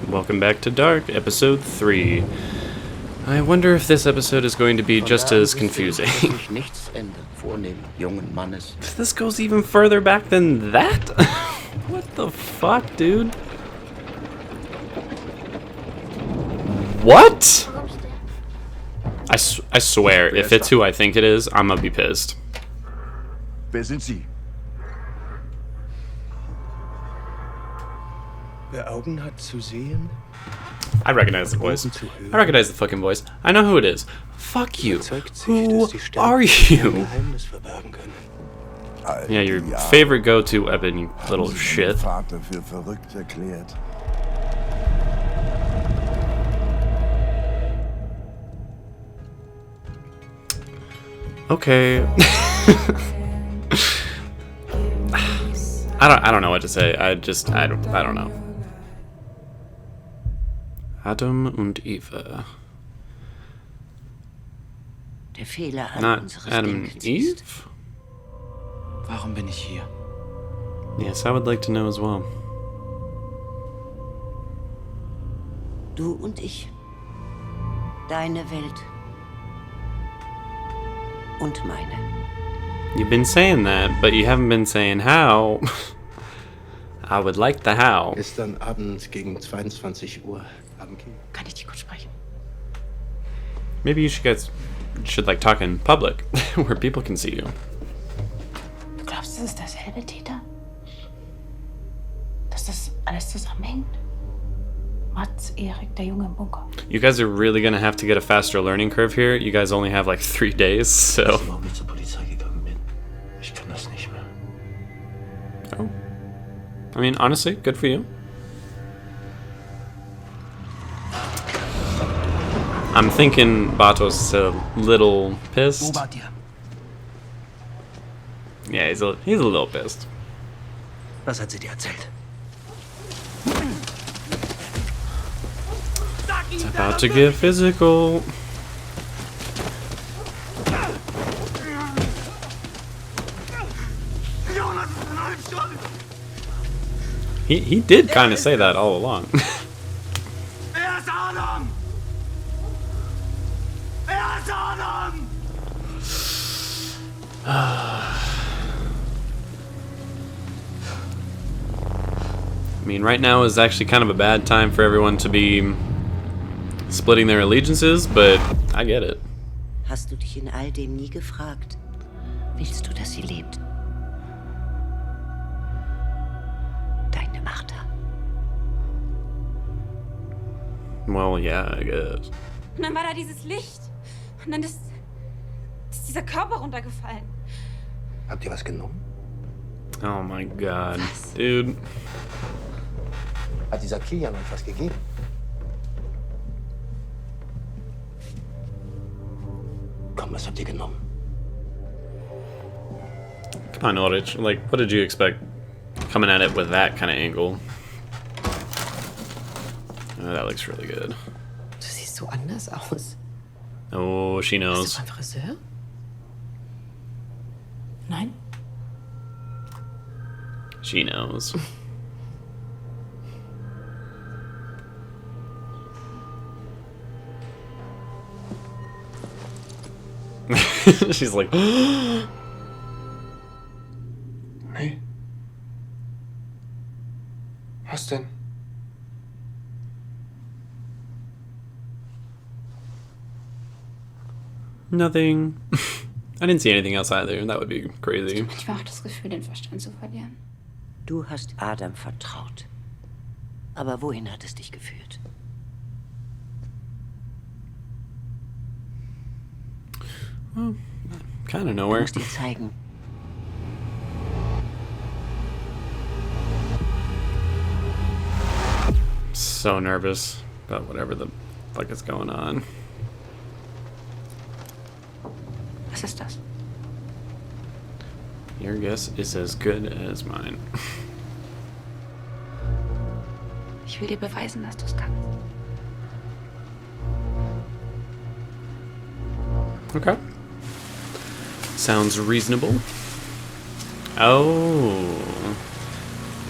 Welcome back to Dark, episode 3. I wonder if this episode is going to be just as confusing. This goes even further back than that? What the fuck, dude? What? I swear, if it's who I think it is, I'm gonna be pissed. Wer sind Sie? Wer Augen hat zu sehen? I recognize the voice. I recognize the fucking voice. I know who it is. Fuck you. Who are you? Yeah, your favorite go-to weapon, you little shit. Vater für verrückt erklärt. Okay. I don't know what to say. I don't know. Adam und Eva. Der Fehler an Not unseres Adam and Denkens Eve? ist. Warum bin ich hier? Yes, I would like to know as well. Du und ich. Deine Welt. Und meine. You've been saying that, but you haven't been saying how. I would like the how. Gestern Abend gegen 22 Uhr haben Kinder. Kann ich dich kurz sprechen? Maybe you should like talk in public, where people can see you. Du glaubst, das ist derselbe Täter? Dass das alles zusammenhängt? Mats, Erik, der Junge im Bunker. You guys are really gonna have to get a faster learning curve here. You guys only have like 3 days, so. Warum ich zur Polizei gegangen bin. Ich kann das nicht mehr. Oh. I mean, honestly, good for you. I'm thinking Batos is a little Wo pissed. wart ihr? Yeah, he's a little pissed. Was hat sie dir erzählt? It's about to get physical. He did kind of say that all along. I mean, right now is actually kind of a bad time for everyone to be splitting their allegiances, but I get it. Hast du dich in all dem nie gefragt? Willst du, dass sie lebt? Deine Martha. Well, yeah, I guess. Und dann war da dieses Licht. Und dann ist dieser Körper runtergefallen. Habt ihr was genommen? Oh my god, dude. Hat dieser Kilian euch was gegeben? Komm, was habt ihr genommen? Come on, Ulrich. Like, what did you expect coming at it with that kind of angle? Oh, that looks really good. Du siehst so anders aus. Oh, she Bist knows. du beim Friseur? Nein? She knows. She's like, Nee. Was denn? nothing. I didn't see anything else either, and that would be crazy. Manchmal auch das Gefühl, den Verstand zu verlieren. Du hast Adam vertraut. Aber wohin hat es dich geführt? Kind of Du nowhere. musst dir zeigen. So nervous about whatever the fuck is going on. Was ist das? Your guess is as good as mine. Ich will dir beweisen, dass du es kannst. Okay. Sounds reasonable. Oh.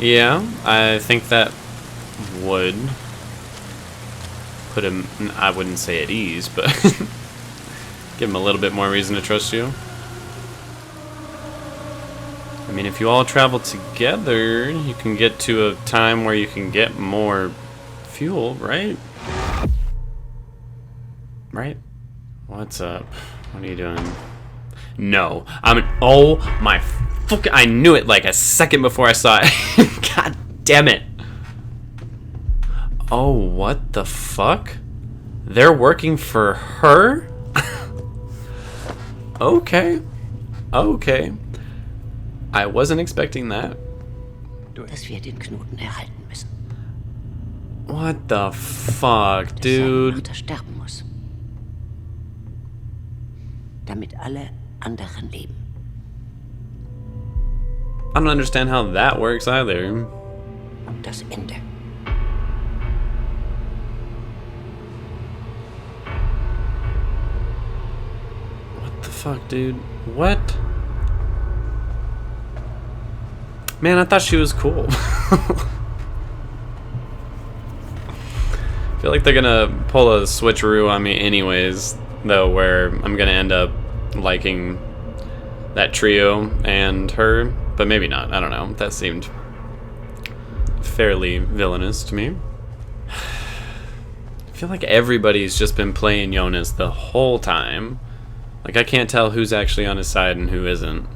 Yeah, I think that would put him, I wouldn't say at ease, but give him a little bit more reason to trust you. I mean, if you all travel together, you can get to a time where you can get more fuel, right? Right? What's up? What are you doing? No. Oh my fucking... I knew it like a second before I saw it. God damn it. Oh, what the fuck? They're working for her? Okay. Okay. I wasn't expecting that. Dass wir den Knoten erhalten müssen. What the fuck, Dass dude? seine Tochter sterben muss. Damit alle anderen leben. I don't understand how that works either. Und das Ende. What the fuck, dude? What? Man, I thought she was cool. I feel like they're gonna pull a switcheroo on me anyways, though, where I'm gonna end up liking that trio and her, but maybe not. I don't know. That seemed fairly villainous to me. I feel like everybody's just been playing Jonas the whole time. Like, I can't tell who's actually on his side and who isn't.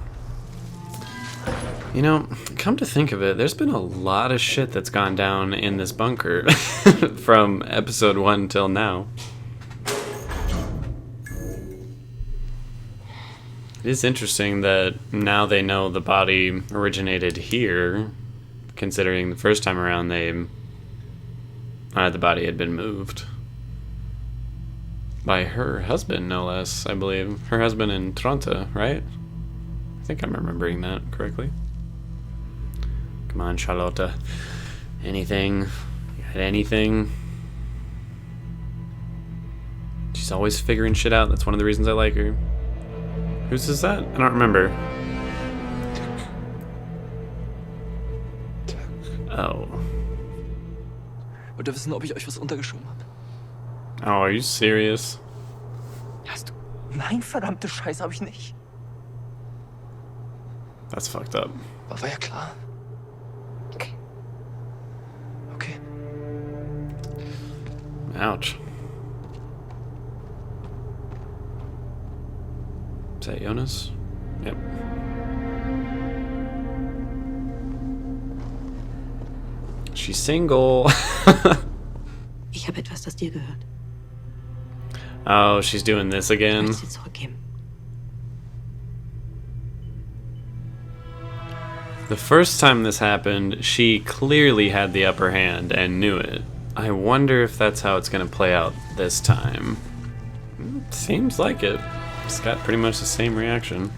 You know, come to think of it, there's been a lot of shit that's gone down in this bunker from episode 1 till now. It is interesting that now they know the body originated here, considering the first time around the body had been moved. By her husband, no less, I believe. Her husband in Toronto, right? I think I'm remembering that correctly. Come on, Charlotte. Anything? You got anything? She's always figuring shit out. That's one of the reasons I like her. Whose is that? I don't remember. Oh. Wollt ihr wissen, ob ich euch was untergeschoben habe? Oh, are you serious? Hast du? Nein, verdammte Scheiße, hab ich nicht. That's fucked up. War ja klar. Okay. Okay. Ouch. Is that Jonas? Yep. She's single. Ich habe etwas, das dir gehört. Oh, she's doing this Ich again. will es dir zurückgeben. The first time this happened, she clearly had the upper hand and knew it. I wonder if that's how it's going to play out this time. Seems like it. It's got pretty much the same reaction.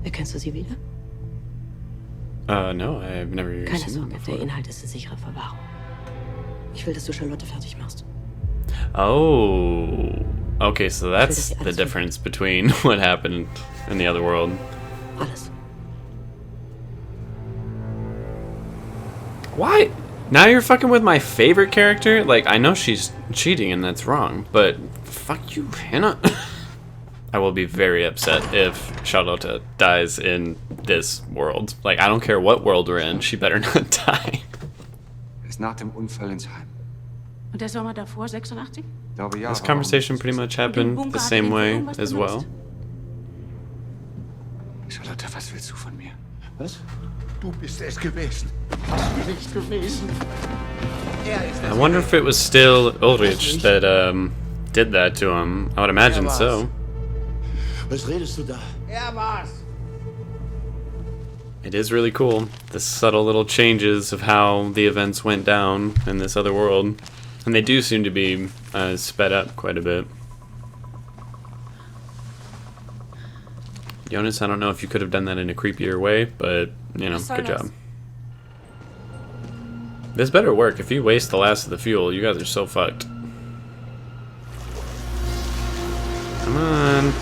Erkennst du sie wieder? No, I've never Keine seen them Sorge, der before. Inhalt ist in sicherer Verwahrung. Ich will, dass du Charlotte fertig machst. Oh. Okay, so that's dass sie the alles difference between what happened in the other world. Alles. Why? Now you're fucking with my favorite character? Like, I know she's cheating and that's wrong, but fuck you, Hannah. I will be very upset if Charlotte dies in this world. Like, I don't care what world we're in, she better not die. Ist nach dem Unfall ins Heim. Und der Sommer davor, 86? Glaube ja. This conversation pretty much happened the same way as well. Charlotte, was willst du von mir? Was? Du bist es gewesen. Hast du nicht gewesen? Er ist I wonder if it was still Ulrich that did that to him. I would imagine so. Was redest du da? Er war's. It is really cool, the subtle little changes of how the events went down in this other world. And they do seem to be sped up quite a bit. Jonas, I don't know if you could have done that in a creepier way, but, you know, good job. This better work. If you waste the last of the fuel, you guys are so fucked. Come on.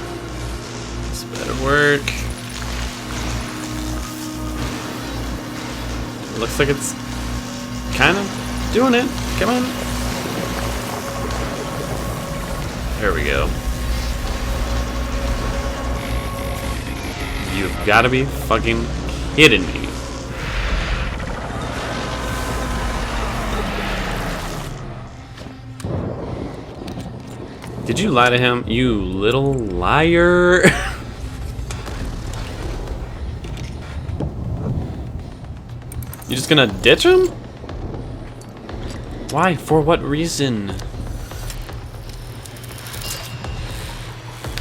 This better work. Looks like it's kind of doing it. Come on. There we go. You've got to be fucking kidding me. Did you lie to him? You little liar. You just gonna ditch him? Why? For what reason?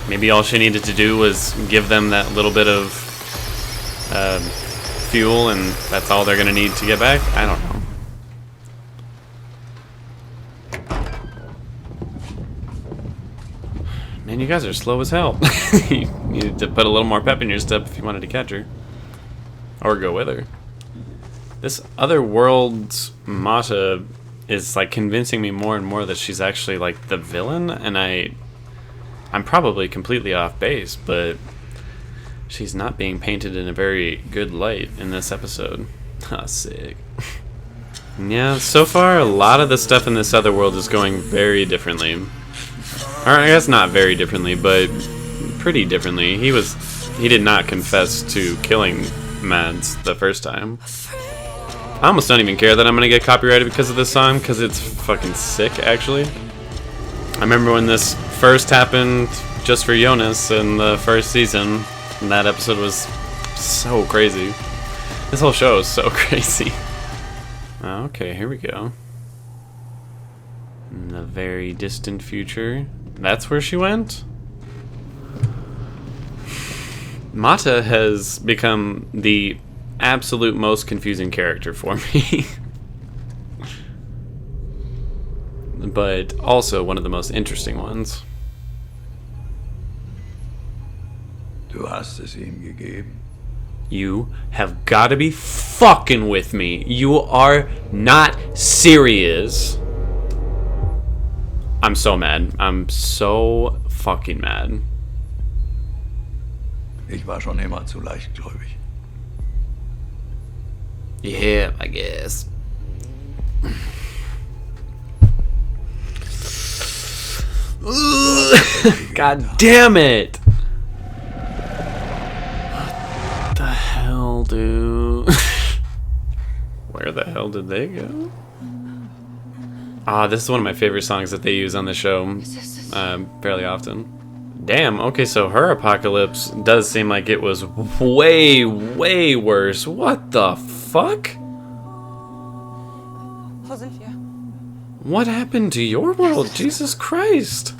Maybe all she needed to do was give them that little bit of fuel, and that's all they're gonna need to get back? I don't know. Man, you guys are slow as hell. You needed to put a little more pep in your step if you wanted to catch her. Or go with her. This other world's Mata is like convincing me more and more that she's actually like the villain, and I'm probably completely off base, but she's not being painted in a very good light in this episode. Ah, sick. Yeah, so far a lot of the stuff in this other world is going very differently. Or I guess not very differently, but pretty differently. He did not confess to killing Mads the first time. I almost don't even care that I'm gonna get copyrighted because of this song, because it's fucking sick, actually. I remember when this first happened just for Jonas in the first season, and that episode was so crazy. This whole show is so crazy. Okay, here we go. In the very distant future. That's where she went? Mata has become the absolute most confusing character for me. But also one of the most interesting ones. Du hast es ihm gegeben. You have got to be fucking with me. You are not serious. I'm so mad. I'm so fucking mad. Ich war schon immer zu leichtgläubig. Yeah, I guess. God damn it! What the hell, dude? Where the hell did they go? Ah, this is one of my favorite songs that they use on the show fairly often. Damn, okay, so her apocalypse does seem like it was way, way worse. What the fuck? Wo sind wir? What happened to your world? Jesus Christ.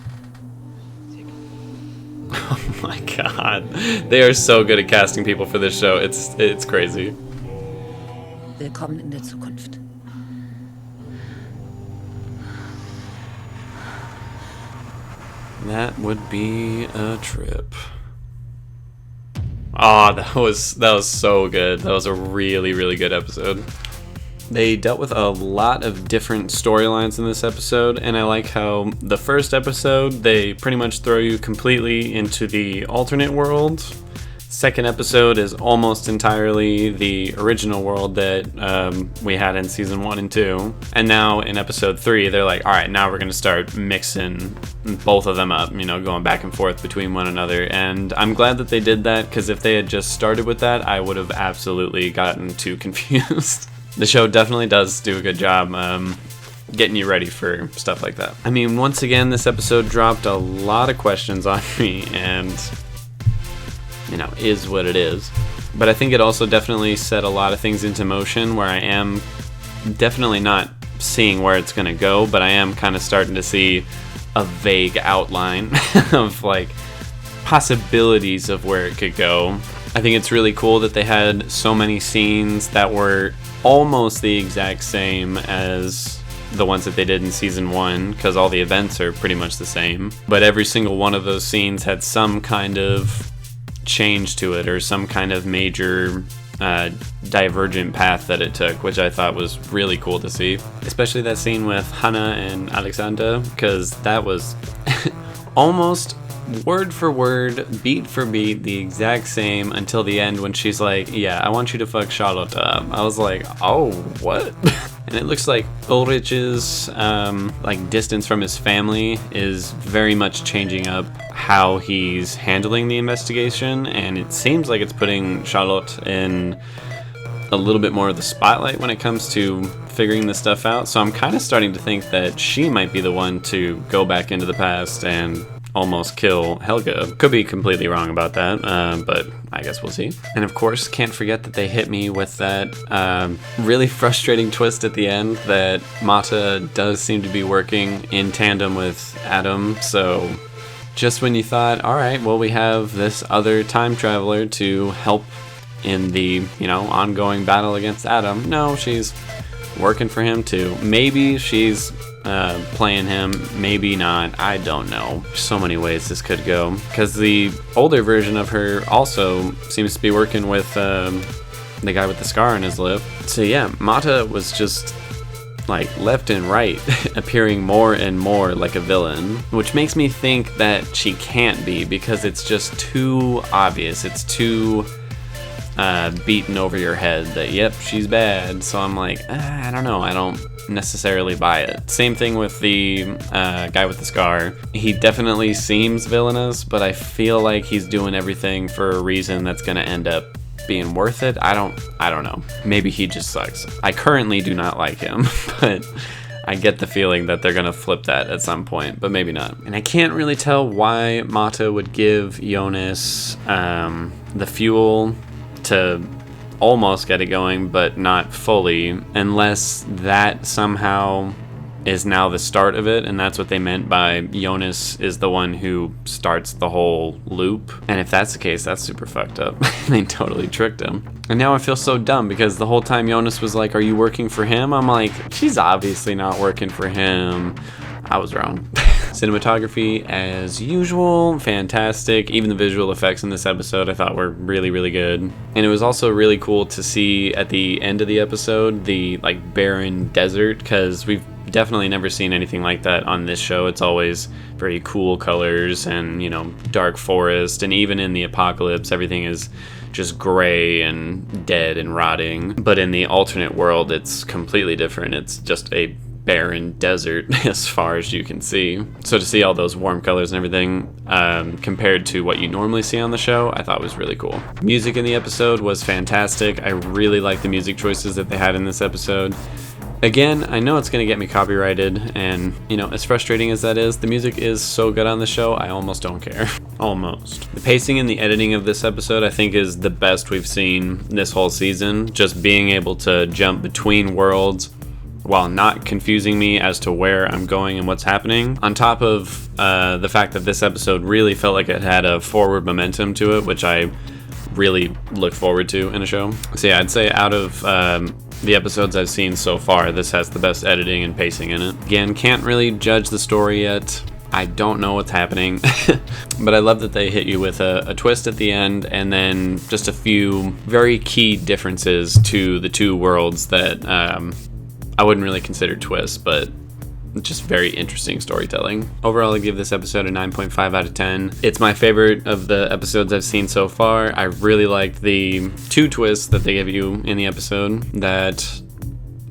Oh my god. They are so good at casting people for this show. It's crazy. Willkommen in der Zukunft. That would be a trip. Ah, that was so good. That was a really, really good episode. They dealt with a lot of different storylines in this episode, and I like how the first episode, they pretty much throw you completely into the alternate world. Second episode is almost entirely the original world that we had in season 1 and 2. And now in episode 3, they're like, all right, now we're going to start mixing both of them up, you know, going back and forth between one another. And I'm glad that they did that, because if they had just started with that, I would have absolutely gotten too confused. The show definitely does do a good job getting you ready for stuff like that. I mean, once again, this episode dropped a lot of questions on me, and you know, is what it is. But I think it also definitely set a lot of things into motion where I am definitely not seeing where it's gonna go, but I am kind of starting to see a vague outline of like possibilities of where it could go. I think it's really cool that they had so many scenes that were almost the exact same as the ones that they did in season 1, because all the events are pretty much the same. But every single one of those scenes had some kind of change to it, or some kind of major divergent path that it took, which I thought was really cool to see. Especially that scene with Hannah and Alexander, because that was almost word for word, beat for beat, the exact same until the end when she's like, yeah, I want you to fuck Charlotte up. I was like, oh, what? And it looks like Ulrich's like distance from his family is very much changing up how he's handling the investigation, and it seems like it's putting Charlotte in a little bit more of the spotlight when it comes to figuring this stuff out. So I'm kind of starting to think that she might be the one to go back into the past and almost kill Helga. Could be completely wrong about that, but I guess we'll see. And of course, can't forget that they hit me with that really frustrating twist at the end that Mata does seem to be working in tandem with Adam. So just when you thought, all right, well, we have this other time traveler to help in the, ongoing battle against Adam. No, she's working for him too. Maybe she's playing him, maybe not. I don't know. So many ways this could go. Because the older version of her also seems to be working with the guy with the scar on his lip. So yeah, Mata was just like left and right appearing more and more like a villain, which makes me think that she can't be, because it's just too obvious. It's too beaten over your head that, yep, she's bad. So I'm like, I don't know. I don't necessarily buy it. Same thing with the guy with the scar. He definitely seems villainous, but I feel like he's doing everything for a reason that's gonna end up being worth it. I don't know. Maybe he just sucks. I currently do not like him, but I get the feeling that they're gonna flip that at some point, but maybe not. And I can't really tell why Mata would give Jonas the fuel to almost get it going, but not fully, unless that somehow is now the start of it, and that's what they meant by Jonas is the one who starts the whole loop. And if that's the case, that's super fucked up. They totally tricked him. And now I feel so dumb, because the whole time Jonas was like, are you working for him? I'm like, she's obviously not working for him. I was wrong. Cinematography, as usual, fantastic. Even the visual effects in this episode I thought were really, really good. And it was also really cool to see at the end of the episode the like barren desert, because we've definitely never seen anything like that on this show. It's always very cool colors and, dark forest, and even in the apocalypse everything is just gray and dead and rotting. But in the alternate world it's completely different. It's just a barren desert as far as you can see. So to see all those warm colors and everything compared to what you normally see on the show, I thought was really cool. Music in the episode was fantastic. I really like the music choices that they had in this episode. Again, I know it's going to get me copyrighted, and, as frustrating as that is, the music is so good on the show, I almost don't care. Almost. The pacing and the editing of this episode, I think, is the best we've seen this whole season. Just being able to jump between worlds while not confusing me as to where I'm going and what's happening. On top of the fact that this episode really felt like it had a forward momentum to it, which I really look forward to in a show. So yeah, I'd say out of the episodes I've seen so far, this has the best editing and pacing in it. Again, can't really judge the story yet. I don't know what's happening, but I love that they hit you with a twist at the end, and then just a few very key differences to the two worlds that I wouldn't really consider twists, but just very interesting storytelling. Overall, I give this episode a 9.5 out of 10. It's my favorite of the episodes I've seen so far. I really liked the two twists that they give you in the episode, that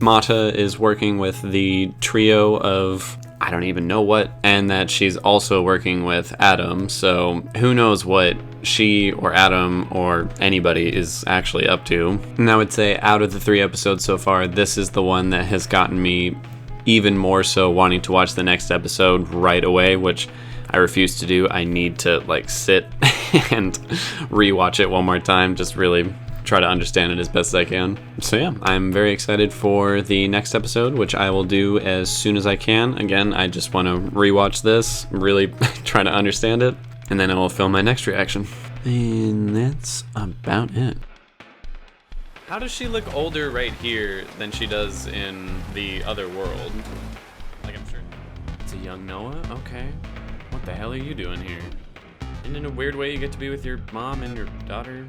Mata is working with the trio of I don't even know what, and that she's also working with Adam, so who knows what she or Adam or anybody is actually up to. And I would say out of the 3 episodes so far, this is the one that has gotten me even more so wanting to watch the next episode right away, which I refuse to do. I need to sit and rewatch it one more time, just really try to understand it as best as I can. So yeah, I'm very excited for the next episode, which I will do as soon as I can. Again, I just want to rewatch this, really try to understand it, and then I will film my next reaction. And that's about it. How does she look older right here than she does in the other world? I'm sure it's a young Noah? Okay. What the hell are you doing here? And in a weird way, you get to be with your mom and your daughter.